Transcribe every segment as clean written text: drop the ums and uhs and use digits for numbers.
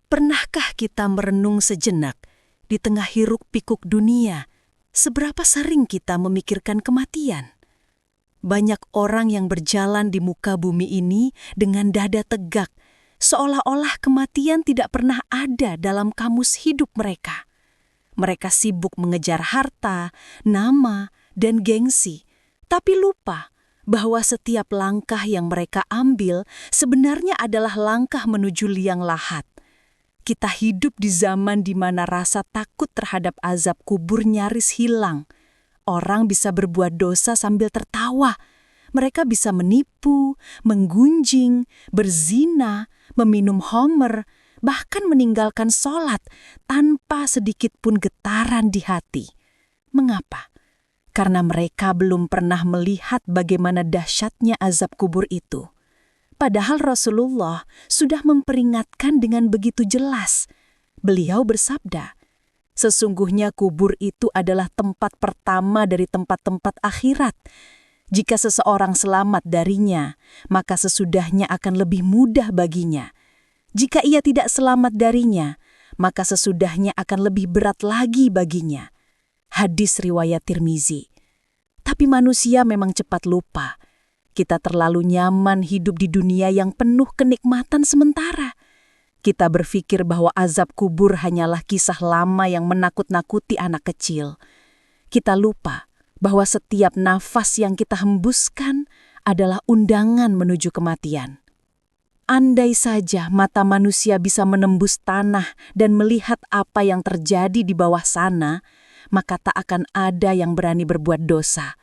Pernahkah kita merenung sejenak di tengah hiruk-pikuk dunia, seberapa sering kita memikirkan kematian? Banyak orang yang berjalan di muka bumi ini dengan dada tegak, seolah-olah kematian tidak pernah ada dalam kamus hidup mereka. Mereka sibuk mengejar harta, nama, dan gengsi, tapi lupa bahwa setiap langkah yang mereka ambil sebenarnya adalah langkah menuju liang lahat. Kita hidup di zaman di mana rasa takut terhadap azab kubur nyaris hilang. Orang bisa berbuat dosa sambil tertawa. Mereka bisa menipu, menggunjing, berzina, meminum homer, bahkan meninggalkan sholat tanpa sedikit pun getaran di hati. Mengapa? Karena mereka belum pernah melihat bagaimana dahsyatnya azab kubur itu. Padahal Rasulullah sudah memperingatkan dengan begitu jelas. Beliau bersabda, sesungguhnya kubur itu adalah tempat pertama dari tempat-tempat akhirat. Jika seseorang selamat darinya, maka sesudahnya akan lebih mudah baginya. Jika ia tidak selamat darinya, maka sesudahnya akan lebih berat lagi baginya. Hadis riwayat Tirmizi. Tapi manusia memang cepat lupa. Kita terlalu nyaman hidup di dunia yang penuh kenikmatan sementara. Kita berpikir bahwa azab kubur hanyalah kisah lama yang menakut-nakuti anak kecil. Kita lupa bahwa setiap nafas yang kita hembuskan adalah undangan menuju kematian. Andai saja mata manusia bisa menembus tanah dan melihat apa yang terjadi di bawah sana, maka tak akan ada yang berani berbuat dosa.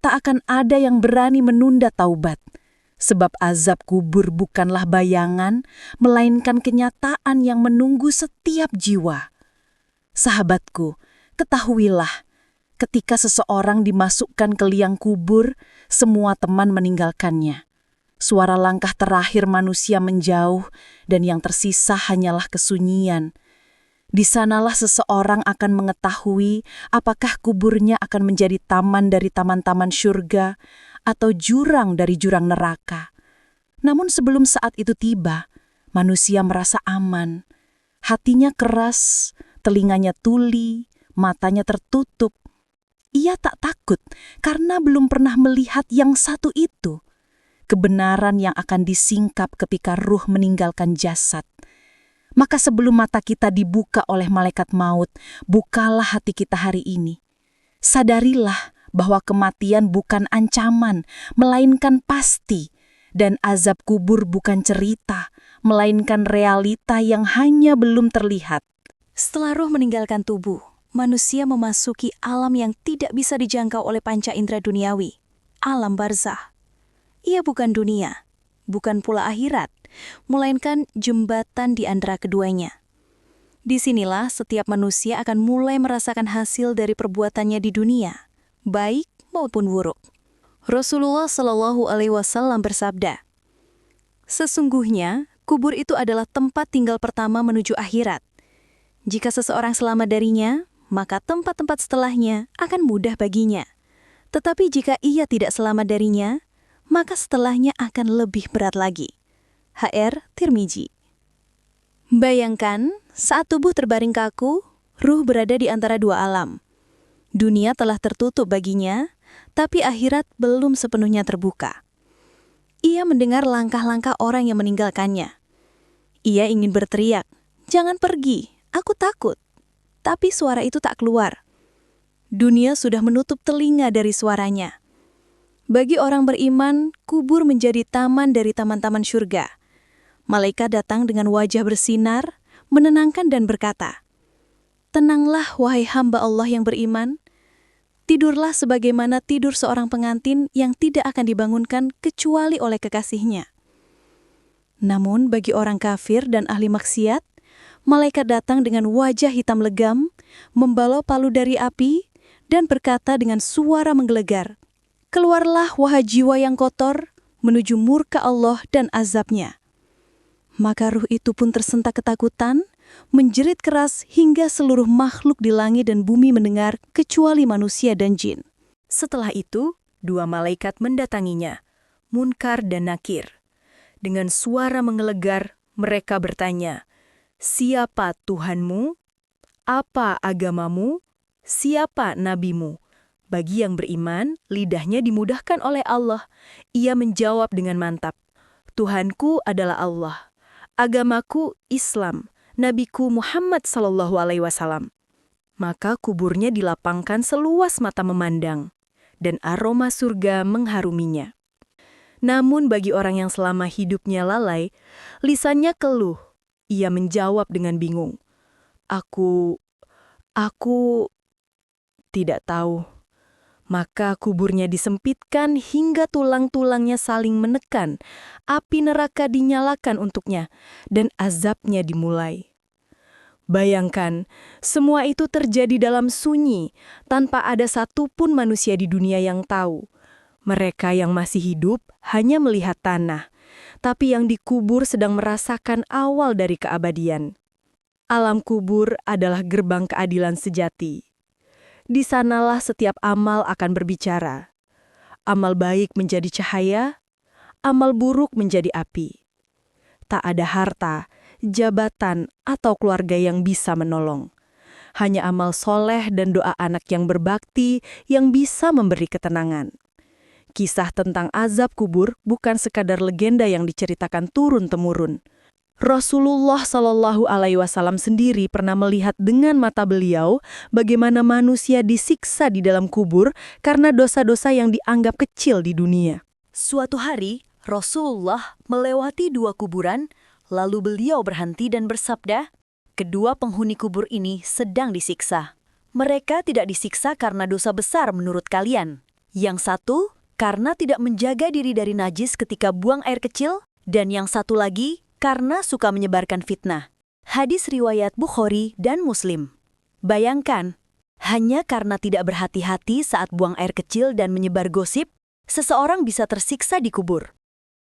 Tak akan ada yang berani menunda taubat. Sebab azab kubur bukanlah bayangan, melainkan kenyataan yang menunggu setiap jiwa. Sahabatku, ketahuilah, ketika seseorang dimasukkan ke liang kubur, semua teman meninggalkannya. Suara langkah terakhir manusia menjauh, dan yang tersisa hanyalah kesunyian. Di sanalah seseorang akan mengetahui apakah kuburnya akan menjadi taman dari taman-taman syurga atau jurang dari jurang neraka. Namun sebelum saat itu tiba, manusia merasa aman. Hatinya keras, telinganya tuli, matanya tertutup. Ia tak takut karena belum pernah melihat yang satu itu. Kebenaran yang akan disingkap ketika ruh meninggalkan jasad. Maka sebelum mata kita dibuka oleh malaikat maut, bukalah hati kita hari ini. Sadarilah bahwa kematian bukan ancaman, melainkan pasti. Dan azab kubur bukan cerita, melainkan realita yang hanya belum terlihat. Setelah ruh meninggalkan tubuh, manusia memasuki alam yang tidak bisa dijangkau oleh panca indera duniawi, alam barzah. Ia bukan dunia, bukan pula akhirat, melainkan jembatan di antara keduanya. Disinilah setiap manusia akan mulai merasakan hasil dari perbuatannya di dunia, baik maupun buruk. Rasulullah Shallallahu Alaihi Wasallam bersabda, sesungguhnya kubur itu adalah tempat tinggal pertama menuju akhirat. Jika seseorang selamat darinya, maka tempat-tempat setelahnya akan mudah baginya. Tetapi jika ia tidak selamat darinya, maka setelahnya akan lebih berat lagi. HR Tirmizi. Bayangkan, saat tubuh terbaring kaku, ruh berada di antara dua alam. Dunia telah tertutup baginya, tapi akhirat belum sepenuhnya terbuka. Ia mendengar langkah-langkah orang yang meninggalkannya. Ia ingin berteriak, "Jangan pergi, aku takut." Tapi suara itu tak keluar. Dunia sudah menutup telinga dari suaranya. Bagi orang beriman, kubur menjadi taman dari taman-taman syurga. Malaikat datang dengan wajah bersinar, menenangkan dan berkata, "Tenanglah wahai hamba Allah yang beriman. Tidurlah sebagaimana tidur seorang pengantin yang tidak akan dibangunkan kecuali oleh kekasihnya." Namun bagi orang kafir dan ahli maksiat, malaikat datang dengan wajah hitam legam, membawa palu dari api, dan berkata dengan suara menggelegar, "Keluarlah wahai jiwa yang kotor, menuju murka Allah dan azabnya." Maka ruh itu pun tersentak ketakutan, menjerit keras hingga seluruh makhluk di langit dan bumi mendengar kecuali manusia dan jin. Setelah itu, dua malaikat mendatanginya, Munkar dan Nakir. Dengan suara menggelegar, mereka bertanya, Siapa Tuhanmu? Apa agamamu? Siapa nabimu? Bagi yang beriman, lidahnya dimudahkan oleh Allah. Ia menjawab dengan mantap, Tuhanku adalah Allah. Agamaku Islam. Nabiku Muhammad SAW. Maka kuburnya dilapangkan seluas mata memandang, dan aroma surga mengharuminya. Namun bagi orang yang selama hidupnya lalai, lisannya keluh. Ia menjawab dengan bingung, Aku tidak tahu. Maka kuburnya disempitkan hingga tulang-tulangnya saling menekan, api neraka dinyalakan untuknya, dan azabnya dimulai. Bayangkan, semua itu terjadi dalam sunyi, tanpa ada satupun manusia di dunia yang tahu. Mereka yang masih hidup hanya melihat tanah, tapi yang dikubur sedang merasakan awal dari keabadian. Alam kubur adalah gerbang keadilan sejati. Di sanalah setiap amal akan berbicara. Amal baik menjadi cahaya, amal buruk menjadi api. Tak ada harta, jabatan, atau keluarga yang bisa menolong. Hanya amal soleh dan doa anak yang berbakti yang bisa memberi ketenangan. Kisah tentang azab kubur bukan sekadar legenda yang diceritakan turun-temurun. Rasulullah SAW sendiri pernah melihat dengan mata beliau bagaimana manusia disiksa di dalam kubur karena dosa-dosa yang dianggap kecil di dunia. Suatu hari, Rasulullah melewati 2 kuburan, lalu beliau berhenti dan bersabda, kedua penghuni kubur ini sedang disiksa. Mereka tidak disiksa karena dosa besar menurut kalian. Yang satu, karena tidak menjaga diri dari najis ketika buang air kecil, dan yang satu lagi, karena suka menyebarkan fitnah. Hadis riwayat Bukhari dan Muslim. Bayangkan, hanya karena tidak berhati-hati saat buang air kecil dan menyebar gosip, seseorang bisa tersiksa di kubur.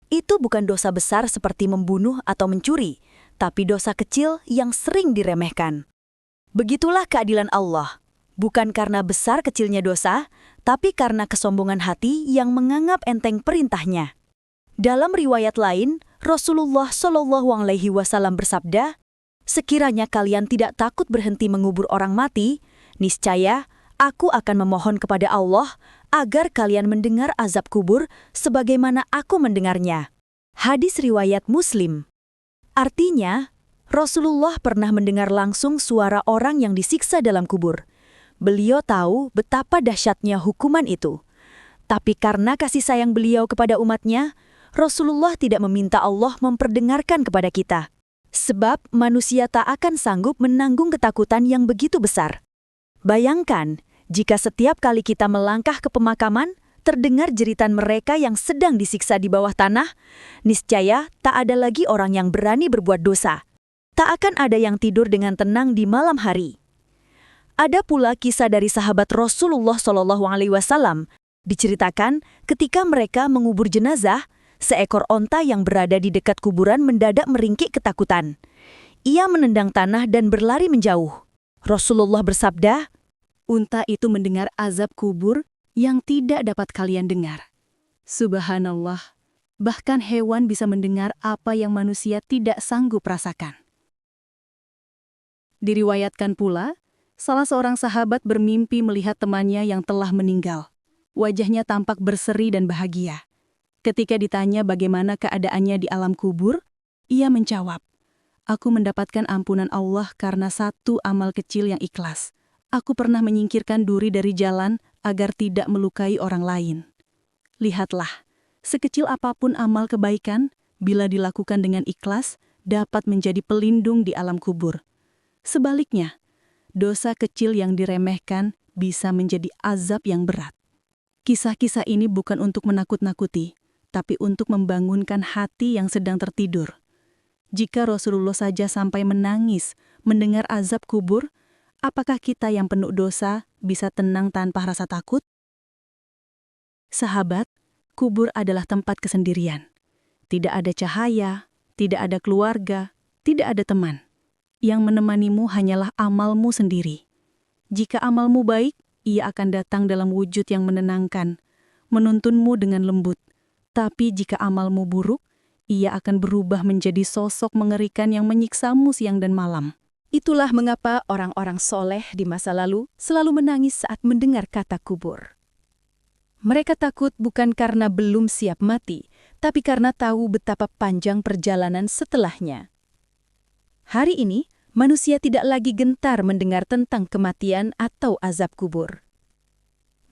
Itu bukan dosa besar seperti membunuh atau mencuri, tapi dosa kecil yang sering diremehkan. Begitulah keadilan Allah, bukan karena besar kecilnya dosa, tapi karena kesombongan hati yang menganggap enteng perintahnya. Dalam riwayat lain, Rasulullah SAW bersabda, sekiranya kalian tidak takut berhenti mengubur orang mati, niscaya aku akan memohon kepada Allah agar kalian mendengar azab kubur sebagaimana aku mendengarnya. Hadis riwayat Muslim. Artinya, Rasulullah pernah mendengar langsung suara orang yang disiksa dalam kubur. Beliau tahu betapa dahsyatnya hukuman itu. Tapi karena kasih sayang beliau kepada umatnya, Rasulullah tidak meminta Allah memperdengarkan kepada kita. Sebab manusia tak akan sanggup menanggung ketakutan yang begitu besar. Bayangkan, jika setiap kali kita melangkah ke pemakaman, terdengar jeritan mereka yang sedang disiksa di bawah tanah, niscaya tak ada lagi orang yang berani berbuat dosa. Tak akan ada yang tidur dengan tenang di malam hari. Ada pula kisah dari sahabat Rasulullah SAW. Diceritakan ketika mereka mengubur jenazah, seekor onta yang berada di dekat kuburan mendadak meringkik ketakutan. Ia menendang tanah dan berlari menjauh. Rasulullah bersabda, unta itu mendengar azab kubur yang tidak dapat kalian dengar. Subhanallah, bahkan hewan bisa mendengar apa yang manusia tidak sanggup rasakan. Diriwayatkan pula, salah seorang sahabat bermimpi melihat temannya yang telah meninggal. Wajahnya tampak berseri dan bahagia. Ketika ditanya bagaimana keadaannya di alam kubur, ia menjawab, aku mendapatkan ampunan Allah karena satu amal kecil yang ikhlas. Aku pernah menyingkirkan duri dari jalan agar tidak melukai orang lain. Lihatlah, sekecil apapun amal kebaikan, bila dilakukan dengan ikhlas, dapat menjadi pelindung di alam kubur. Sebaliknya, dosa kecil yang diremehkan bisa menjadi azab yang berat. Kisah-kisah ini bukan untuk menakut-nakuti, tapi untuk membangunkan hati yang sedang tertidur. Jika Rasulullah saja sampai menangis mendengar azab kubur, apakah kita yang penuh dosa bisa tenang tanpa rasa takut? Sahabat, kubur adalah tempat kesendirian. Tidak ada cahaya, tidak ada keluarga, tidak ada teman. Yang menemanimu hanyalah amalmu sendiri. Jika amalmu baik, ia akan datang dalam wujud yang menenangkan, menuntunmu dengan lembut. Tapi jika amalmu buruk, ia akan berubah menjadi sosok mengerikan yang menyiksamu siang dan malam. Itulah mengapa orang-orang soleh di masa lalu selalu menangis saat mendengar kata kubur. Mereka takut bukan karena belum siap mati, tapi karena tahu betapa panjang perjalanan setelahnya. Hari ini, manusia tidak lagi gentar mendengar tentang kematian atau azab kubur.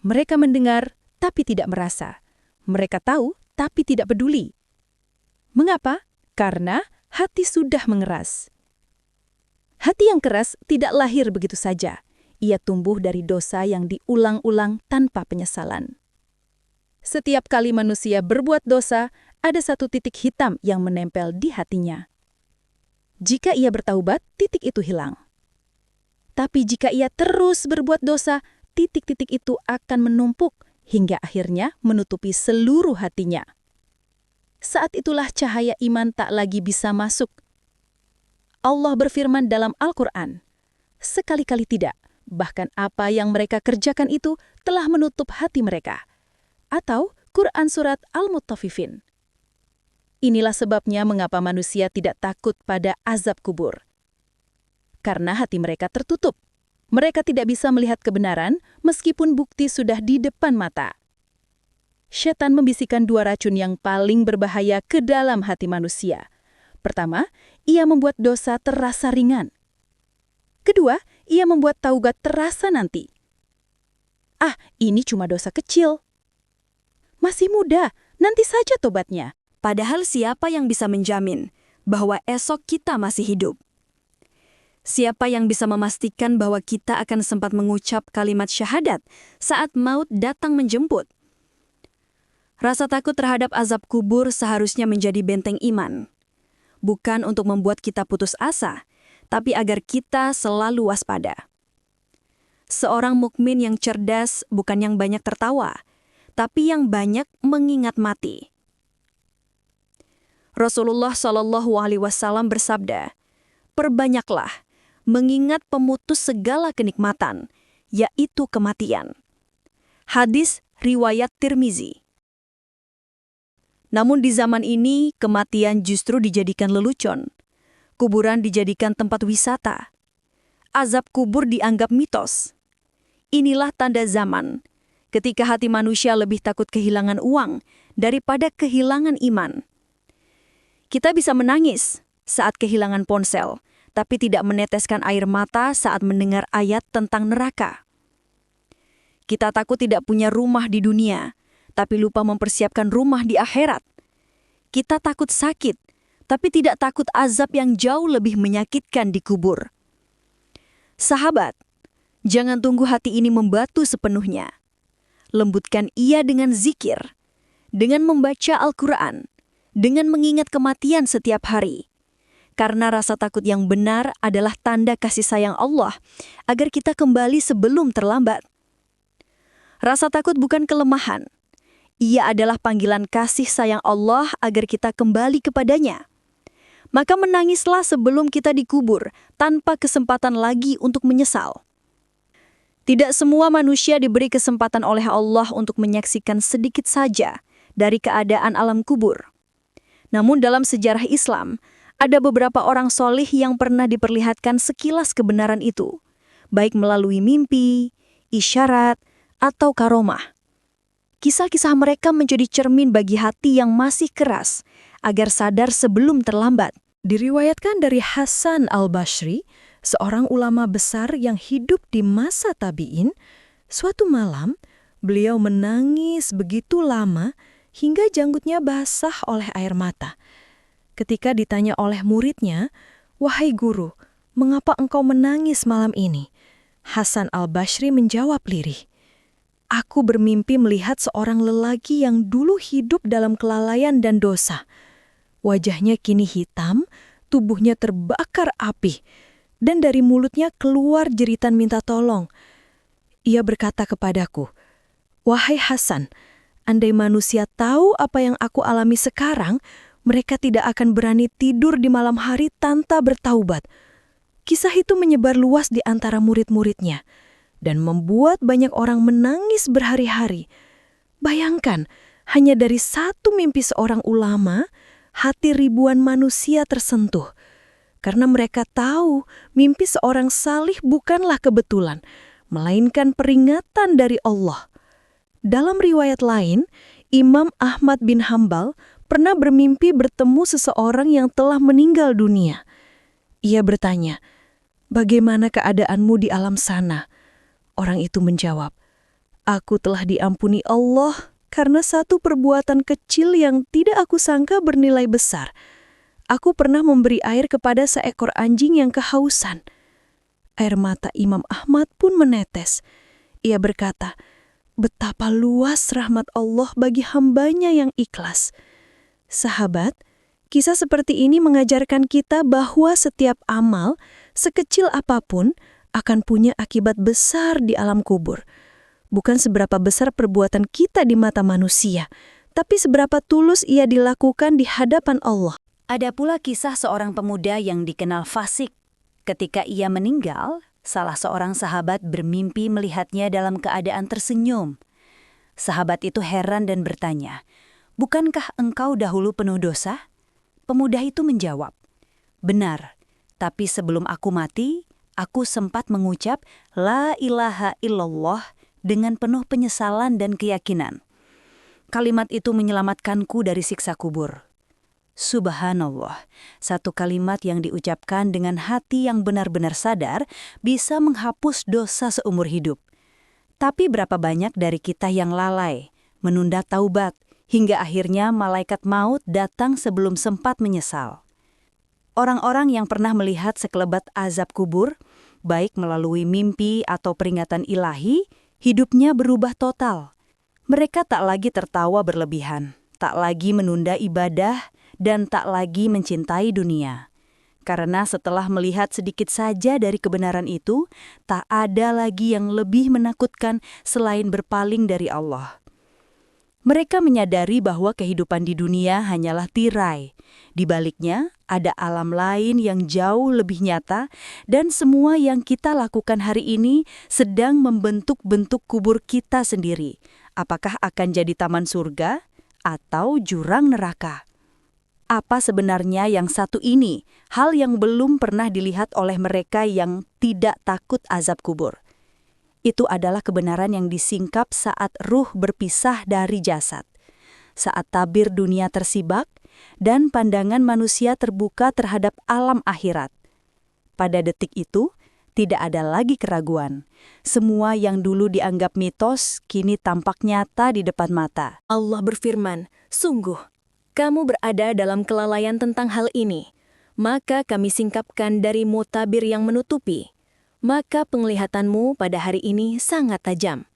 Mereka mendengar, tapi tidak merasa. Mereka tahu, tapi tidak peduli. Mengapa? Karena hati sudah mengeras. Hati yang keras tidak lahir begitu saja. Ia tumbuh dari dosa yang diulang-ulang tanpa penyesalan. Setiap kali manusia berbuat dosa, ada satu titik hitam yang menempel di hatinya. Jika ia bertaubat, titik itu hilang. Tapi jika ia terus berbuat dosa, titik-titik itu akan menumpuk hingga akhirnya menutupi seluruh hatinya. Saat itulah cahaya iman tak lagi bisa masuk. Allah berfirman dalam Al-Quran, sekali-kali tidak, bahkan apa yang mereka kerjakan itu telah menutup hati mereka. Atau Quran Surat Al-Mutaffifin. Inilah sebabnya mengapa manusia tidak takut pada azab kubur. Karena hati mereka tertutup. Mereka tidak bisa melihat kebenaran meskipun bukti sudah di depan mata. Setan membisikkan dua racun yang paling berbahaya ke dalam hati manusia. Pertama, ia membuat dosa terasa ringan. Kedua, ia membuat taubat terasa nanti. Ini cuma dosa kecil. Masih muda, nanti saja tobatnya. Padahal siapa yang bisa menjamin bahwa esok kita masih hidup? Siapa yang bisa memastikan bahwa kita akan sempat mengucap kalimat syahadat saat maut datang menjemput? Rasa takut terhadap azab kubur seharusnya menjadi benteng iman. Bukan untuk membuat kita putus asa, tapi agar kita selalu waspada. Seorang mukmin yang cerdas bukan yang banyak tertawa, tapi yang banyak mengingat mati. Rasulullah SAW bersabda, perbanyaklah mengingat pemutus segala kenikmatan, yaitu kematian. Hadis riwayat Tirmizi. Namun di zaman ini, kematian justru dijadikan lelucon. Kuburan dijadikan tempat wisata. Azab kubur dianggap mitos. Inilah tanda zaman, ketika hati manusia lebih takut kehilangan uang daripada kehilangan iman. Kita bisa menangis saat kehilangan ponsel, tapi tidak meneteskan air mata saat mendengar ayat tentang neraka. Kita takut tidak punya rumah di dunia, tapi lupa mempersiapkan rumah di akhirat. Kita takut sakit, tapi tidak takut azab yang jauh lebih menyakitkan di kubur. Sahabat, jangan tunggu hati ini membatu sepenuhnya. Lembutkan ia dengan zikir, dengan membaca Al-Quran, dengan mengingat kematian setiap hari. Karena rasa takut yang benar adalah tanda kasih sayang Allah, agar kita kembali sebelum terlambat. Rasa takut bukan kelemahan. Ia adalah panggilan kasih sayang Allah agar kita kembali kepadanya. Maka menangislah sebelum kita dikubur, tanpa kesempatan lagi untuk menyesal. Tidak semua manusia diberi kesempatan oleh Allah untuk menyaksikan sedikit saja dari keadaan alam kubur. Namun dalam sejarah Islam, ada beberapa orang solih yang pernah diperlihatkan sekilas kebenaran itu, baik melalui mimpi, isyarat, atau karomah. Kisah-kisah mereka menjadi cermin bagi hati yang masih keras, agar sadar sebelum terlambat. Diriwayatkan dari Hasan al-Basri, seorang ulama besar yang hidup di masa tabi'in, suatu malam beliau menangis begitu lama hingga janggutnya basah oleh air mata. Ketika ditanya oleh muridnya, "Wahai guru, mengapa engkau menangis malam ini?" Hasan al-Basri menjawab lirih, "Aku bermimpi melihat seorang lelaki yang dulu hidup dalam kelalaian dan dosa. Wajahnya kini hitam, tubuhnya terbakar api, dan dari mulutnya keluar jeritan minta tolong. Ia berkata kepadaku, 'Wahai Hasan, andai manusia tahu apa yang aku alami sekarang, mereka tidak akan berani tidur di malam hari tanpa bertaubat.' Kisah itu menyebar luas di antara murid-muridnya dan membuat banyak orang menangis berhari-hari. Bayangkan, hanya dari satu mimpi seorang ulama, hati ribuan manusia tersentuh. Karena mereka tahu mimpi seorang salih bukanlah kebetulan, melainkan peringatan dari Allah. Dalam riwayat lain, Imam Ahmad bin Hambal pernah bermimpi bertemu seseorang yang telah meninggal dunia. Ia bertanya, "Bagaimana keadaanmu di alam sana?" Orang itu menjawab, "Aku telah diampuni Allah karena satu perbuatan kecil yang tidak aku sangka bernilai besar. Aku pernah memberi air kepada seekor anjing yang kehausan." Air mata Imam Ahmad pun menetes. Ia berkata, "Betapa luas rahmat Allah bagi hambanya yang ikhlas." Sahabat, kisah seperti ini mengajarkan kita bahwa setiap amal, sekecil apapun, akan punya akibat besar di alam kubur. Bukan seberapa besar perbuatan kita di mata manusia, tapi seberapa tulus ia dilakukan di hadapan Allah. Ada pula kisah seorang pemuda yang dikenal fasik. Ketika ia meninggal, salah seorang sahabat bermimpi melihatnya dalam keadaan tersenyum. Sahabat itu heran dan bertanya, "Bukankah engkau dahulu penuh dosa?" Pemuda itu menjawab, "Benar, tapi sebelum aku mati, aku sempat mengucap La ilaha illallah dengan penuh penyesalan dan keyakinan. Kalimat itu menyelamatkanku dari siksa kubur." Subhanallah, satu kalimat yang diucapkan dengan hati yang benar-benar sadar bisa menghapus dosa seumur hidup. Tapi berapa banyak dari kita yang lalai, menunda taubat, hingga akhirnya malaikat maut datang sebelum sempat menyesal. Orang-orang yang pernah melihat sekelebat azab kubur, baik melalui mimpi atau peringatan ilahi, hidupnya berubah total. Mereka tak lagi tertawa berlebihan, tak lagi menunda ibadah, dan tak lagi mencintai dunia. Karena setelah melihat sedikit saja dari kebenaran itu, tak ada lagi yang lebih menakutkan selain berpaling dari Allah. Mereka menyadari bahwa kehidupan di dunia hanyalah tirai. Di baliknya, ada alam lain yang jauh lebih nyata, dan semua yang kita lakukan hari ini sedang membentuk-bentuk kubur kita sendiri. Apakah akan jadi taman surga atau jurang neraka? Apa sebenarnya yang satu ini, hal yang belum pernah dilihat oleh mereka yang tidak takut azab kubur? Itu adalah kebenaran yang disingkap saat ruh berpisah dari jasad, saat tabir dunia tersibak, dan pandangan manusia terbuka terhadap alam akhirat. Pada detik itu, tidak ada lagi keraguan. Semua yang dulu dianggap mitos, kini tampak nyata di depan mata. Allah berfirman, "Sungguh, kamu berada dalam kelalaian tentang hal ini, maka kami singkapkan darimu tabir yang menutupi. Maka penglihatanmu pada hari ini sangat tajam."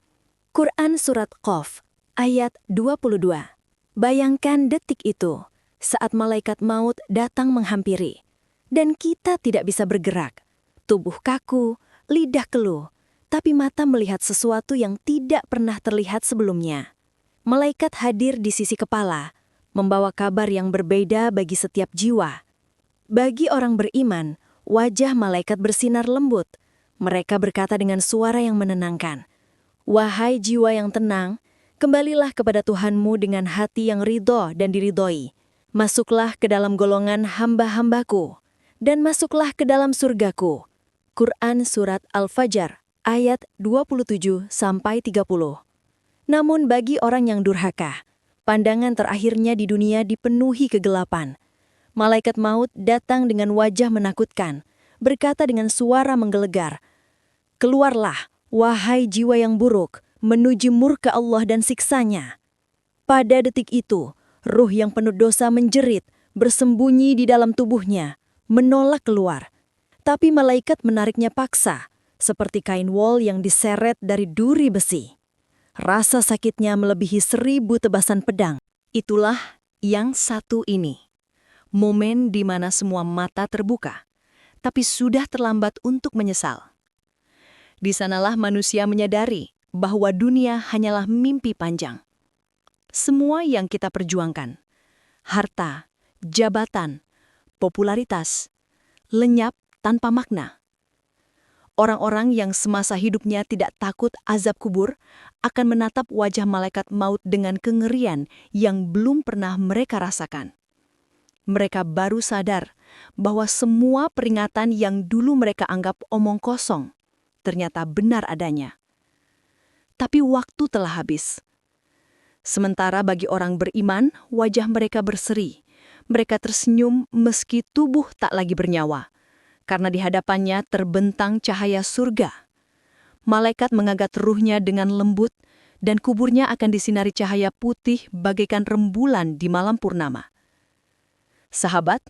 Quran Surat Qaf, ayat 22. Bayangkan detik itu, saat malaikat maut datang menghampiri, dan kita tidak bisa bergerak. Tubuh kaku, lidah keluh, tapi mata melihat sesuatu yang tidak pernah terlihat sebelumnya. Malaikat hadir di sisi kepala, membawa kabar yang berbeda bagi setiap jiwa. Bagi orang beriman, wajah malaikat bersinar lembut. Mereka berkata dengan suara yang menenangkan, "Wahai jiwa yang tenang, kembalilah kepada Tuhanmu dengan hati yang ridho dan diridhoi. Masuklah ke dalam golongan hamba-hambaku, dan masuklah ke dalam surgaku." Quran Surat Al-Fajr, ayat 27-30. Namun bagi orang yang durhaka, pandangan terakhirnya di dunia dipenuhi kegelapan. Malaikat maut datang dengan wajah menakutkan, berkata dengan suara menggelegar, "Keluarlah, wahai jiwa yang buruk, menuju murka Allah dan siksanya." Pada detik itu, ruh yang penuh dosa menjerit, bersembunyi di dalam tubuhnya, menolak keluar. Tapi malaikat menariknya paksa, seperti kain wol yang diseret dari duri besi. Rasa sakitnya melebihi 1000 tebasan pedang. Itulah yang satu ini. Momen di mana semua mata terbuka, tapi sudah terlambat untuk menyesal. Di sanalah manusia menyadari bahwa dunia hanyalah mimpi panjang. Semua yang kita perjuangkan, harta, jabatan, popularitas, lenyap tanpa makna. Orang-orang yang semasa hidupnya tidak takut azab kubur akan menatap wajah malaikat maut dengan kengerian yang belum pernah mereka rasakan. mereka baru sadar bahwa semua peringatan yang dulu mereka anggap omong kosong ternyata benar adanya. Tapi waktu telah habis. Sementara bagi orang beriman, wajah mereka berseri. Mereka tersenyum meski tubuh tak lagi bernyawa, karena di hadapannya terbentang cahaya surga. Malaikat mengagat ruhnya dengan lembut, dan kuburnya akan disinari cahaya putih bagaikan rembulan di malam purnama. Sahabat,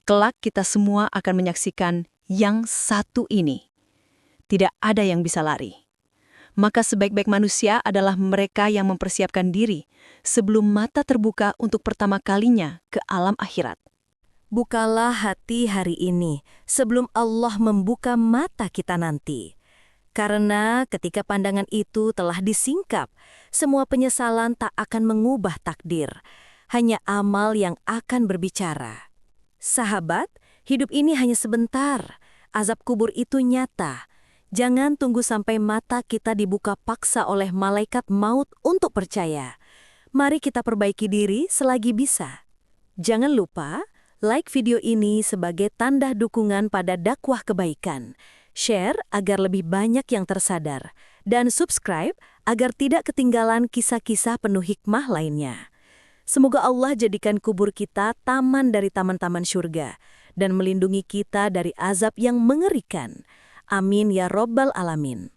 kelak kita semua akan menyaksikan yang satu ini. Tidak ada yang bisa lari. Maka sebaik-baik manusia adalah mereka yang mempersiapkan diri sebelum mata terbuka untuk pertama kalinya ke alam akhirat. Bukalah hati hari ini sebelum Allah membuka mata kita nanti. Karena ketika pandangan itu telah disingkap, semua penyesalan tak akan mengubah takdir. Hanya amal yang akan berbicara. Sahabat, hidup ini hanya sebentar. Azab kubur itu nyata. Jangan tunggu sampai mata kita dibuka paksa oleh malaikat maut untuk percaya. Mari kita perbaiki diri selagi bisa. Jangan lupa, like video ini sebagai tanda dukungan pada dakwah kebaikan. Share agar lebih banyak yang tersadar. Dan subscribe agar tidak ketinggalan kisah-kisah penuh hikmah lainnya. Semoga Allah jadikan kubur kita taman dari taman-taman surga dan melindungi kita dari azab yang mengerikan. Amin ya Rabbal Alamin.